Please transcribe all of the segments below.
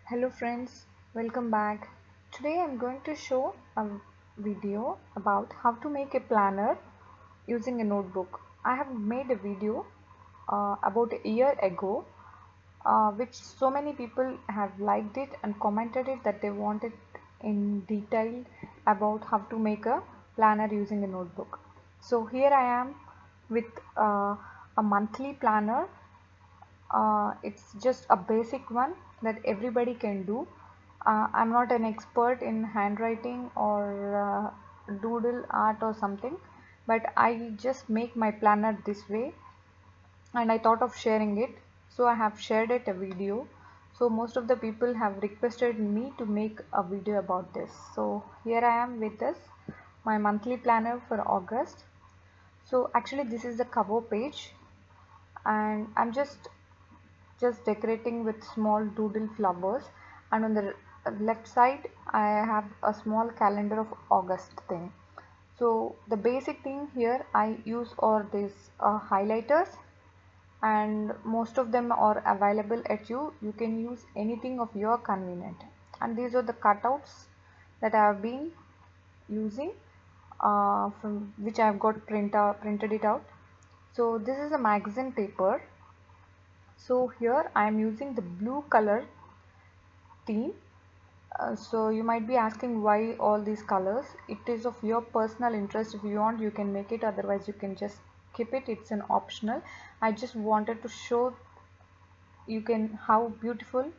Hello friends, welcome back. Today I'm going to show a video about how to make a planner using a notebook. I have made a video about a year ago which so many people have liked it and commented it that they wanted in detail about how to make a planner using a notebook. So here I am with a monthly planner. It's just a basic one that everybody can do. I'm not an expert in handwriting or doodle art or something, but I just make my planner this way and I thought of sharing it. So I have shared it a video. So most of the people have requested me to make a video about this. So here I am with this, my monthly planner for August. So actually this is the cover page and I'm just decorating with small doodle flowers, and on the left side I have a small calendar of August thing. So the basic thing here I use are these highlighters, and most of them are available at you can use anything of your convenient, and these are the cutouts that I have been using from which I have got printed it out. So this is a magazine paper. So here I am using the blue color theme. So you might be asking why all these colors. It is of your personal interest. If you want you can make it, otherwise you can just skip it. It's an optional. I just wanted to show you can how beautiful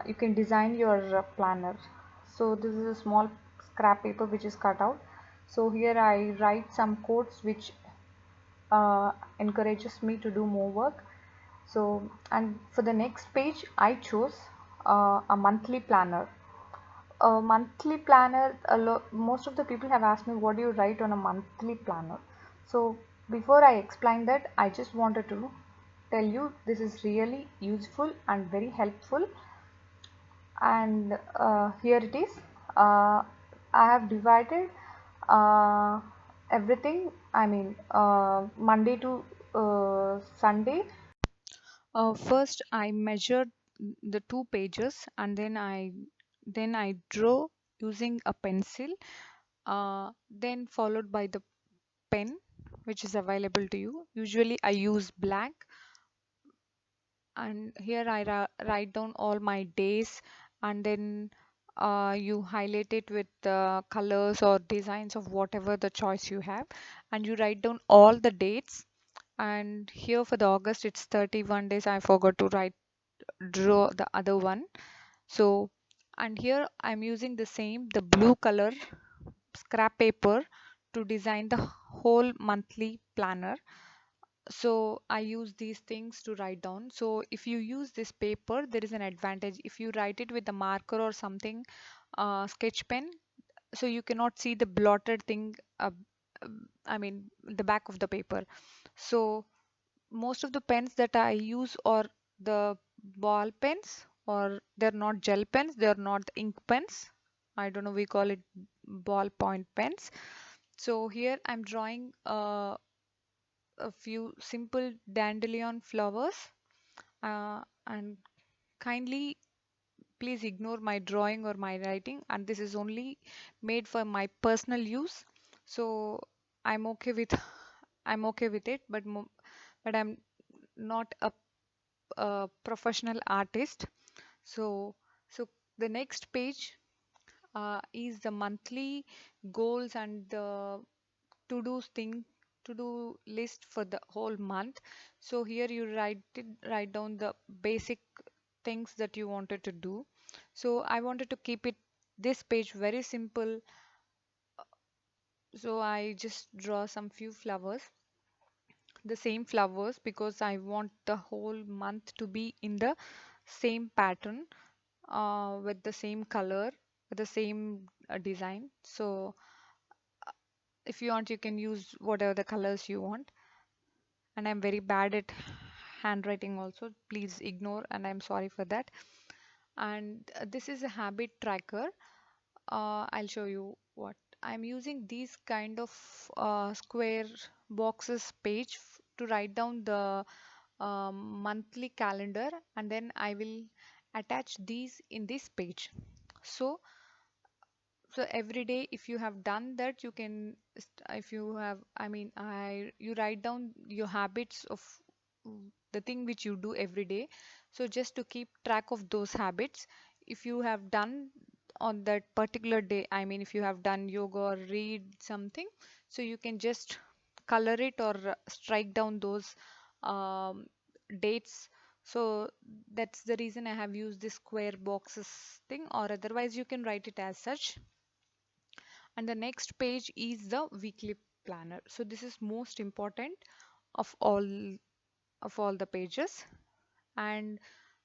you can design your planner. So this is a small scrap paper which is cut out. So here I write some quotes which encourages me to do more work. So, and for the next page I chose a monthly planner. A monthly planner, most of the people have asked me what do you write on a monthly planner. So before I explain that, I just wanted to tell you this is really useful and very helpful. And here it is. I have divided uh, everything, I mean Monday to Sunday. First, I measured the two pages, and then I draw using a pencil. Then followed by the pen, which is available to you. Usually, I use black, and here I write down all my days, and then you highlight it with colors or designs of whatever the choice you have, and you write down all the dates. And here for the August, it's 31 days. I forgot to write draw the other one. So, and here I'm using the blue color scrap paper to design the whole monthly planner. So I use these things to write down. So if you use this paper, there is an advantage. If you write it with a marker or something, sketch pen, so you cannot see the blotted thing, I mean the back of the paper. So most of the pens that I use are the ball pens, or they're not gel pens, they're not ink pens. I don't know, we call it ballpoint pens. So here I'm drawing a few simple dandelion flowers, and kindly please ignore my drawing or my writing, and this is only made for my personal use. So I'm okay with I'm okay with it, but I'm not a professional artist. So so the next page is the monthly goals and the to-do thing to-do list for the whole month. So here you write down the basic things that you wanted to do. So I wanted to keep it this page very simple, so I just draw some few flowers, the same flowers, because I want the whole month to be in the same pattern, with the same color, with the same design. So if you want, you can use whatever the colors you want. And I'm very bad at handwriting also. Please ignore, and I'm sorry for that. And this is a habit tracker. I'll show you what I'm using. These kind of square boxes page to write down the monthly calendar, and then I will attach these in this page. So every day if you have done that, you can if you have, I mean, you write down your habits of the thing which you do every day. So just to keep track of those habits, if you have done on that particular day, I mean if you have done yoga or read something, so you can just color it or strike down those um, dates. So that's the reason I have used this square boxes thing, or otherwise you can write it as such. And the next page is the weekly planner. So this is most important of all the pages. And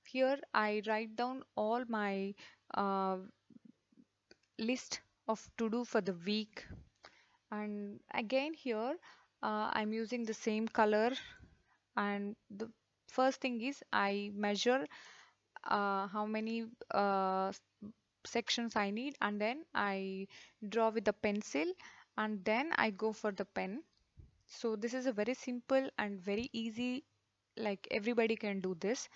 here I write down all my uh, list of to do for the week. And again here I'm using the same color. And the first thing is I measure how many sections I need, and then I draw with the pencil, and then I go for the pen. So this is a very simple and very easy, like everybody can do this.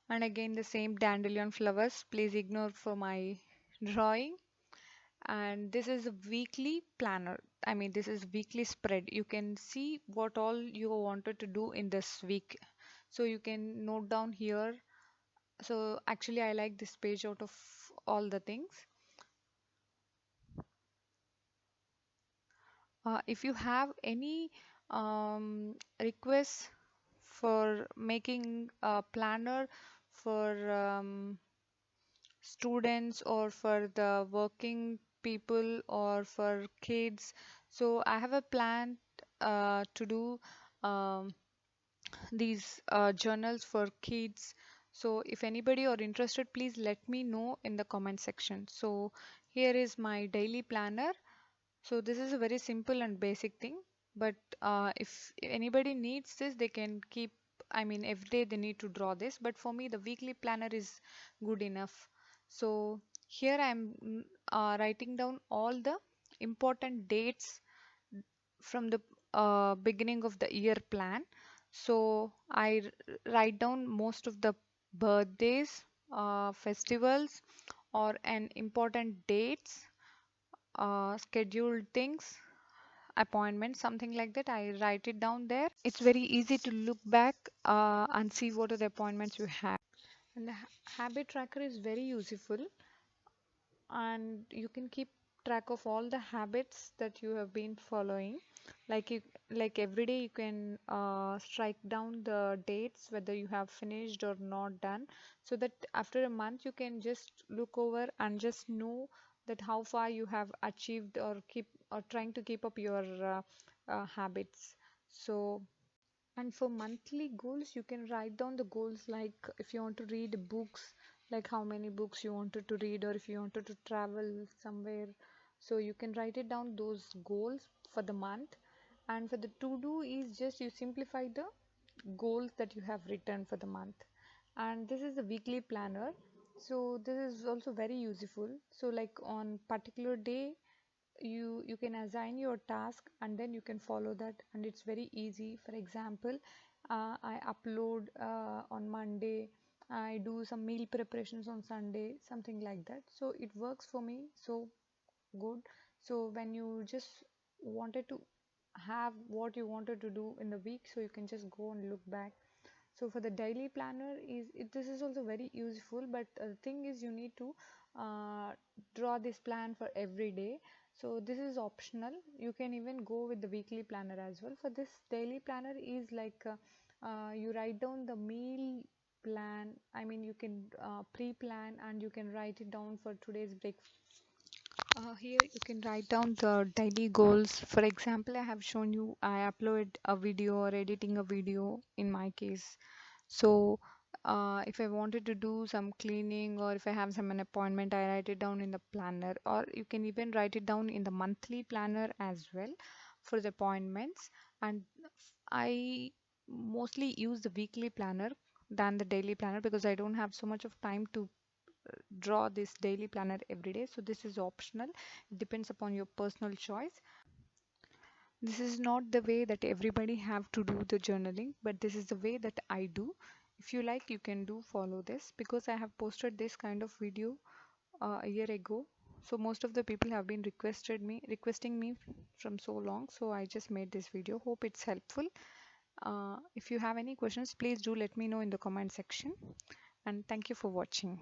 And again the same dandelion flowers, please ignore for my drawing. And this is a weekly planner, I mean this is weekly spread. You can see what all you wanted to do in this week, so you can note down here. So actually I like this page out of all the things. If you have any requests for making a planner for students or for the working people or for kids, so I have a plan to do um, these journals for kids. So if anybody are interested, please let me know in the comment section. So here is my daily planner. So this is a very simple and basic thing, but if anybody needs this, they can keep, I mean, every day they need to draw this, but for me, the weekly planner is good enough. So here I'm writing down all the important dates from the beginning of the year plan. So write down most of the birthdays, festivals, or an important dates, scheduled things, appointments, something like that. I write it down there. It's very easy to look back and see what are the appointments you have. And the habit tracker is very useful, and you can keep track of all the habits that you have been following. Like you, like every day you can strike down the dates whether you have finished or not done, so that after a month you can just look over and just know that how far you have achieved or keep or trying to keep up your habits. So, and for monthly goals, you can write down the goals, like if you want to read books, like how many books you wanted to read, or if you wanted to travel somewhere. So you can write it down those goals for the month. And for the to do is just you simplify the goals that you have written for the month. And this is the weekly planner. So this is also very useful. So like on particular day, you can assign your task and then you can follow that, and it's very easy. For example, I upload on Monday, I do some meal preparations on Sunday, something like that. So it works for me so good. So when you just wanted to have what you wanted to do in the week, so you can just go and look back. So for the daily planner this is also very useful, but the thing is you need to uh, draw this plan for every day. So this is optional. You can even go with the weekly planner as well. For this daily planner is like you write down the meal plan. I mean you can pre-plan and you can write it down for today's breakfast. Here you can write down the daily goals. For example, I have shown you I upload a video or editing a video in my case. So if I wanted to do some cleaning or if I have some an appointment, I write it down in the planner, or you can even write it down in the monthly planner as well for the appointments. And I mostly use the weekly planner than the daily planner because I don't have so much of time to draw this daily planner every day. So this is optional. It depends upon your personal choice. This is not the way that everybody have to do the journaling, but this is the way that I do. If you like, you can do follow this because I have posted this kind of video a year ago. So most of the people have been requesting me from so long. So I just made this video. Hope it's helpful. If you have any questions, please do let me know in the comment section. And thank you for watching.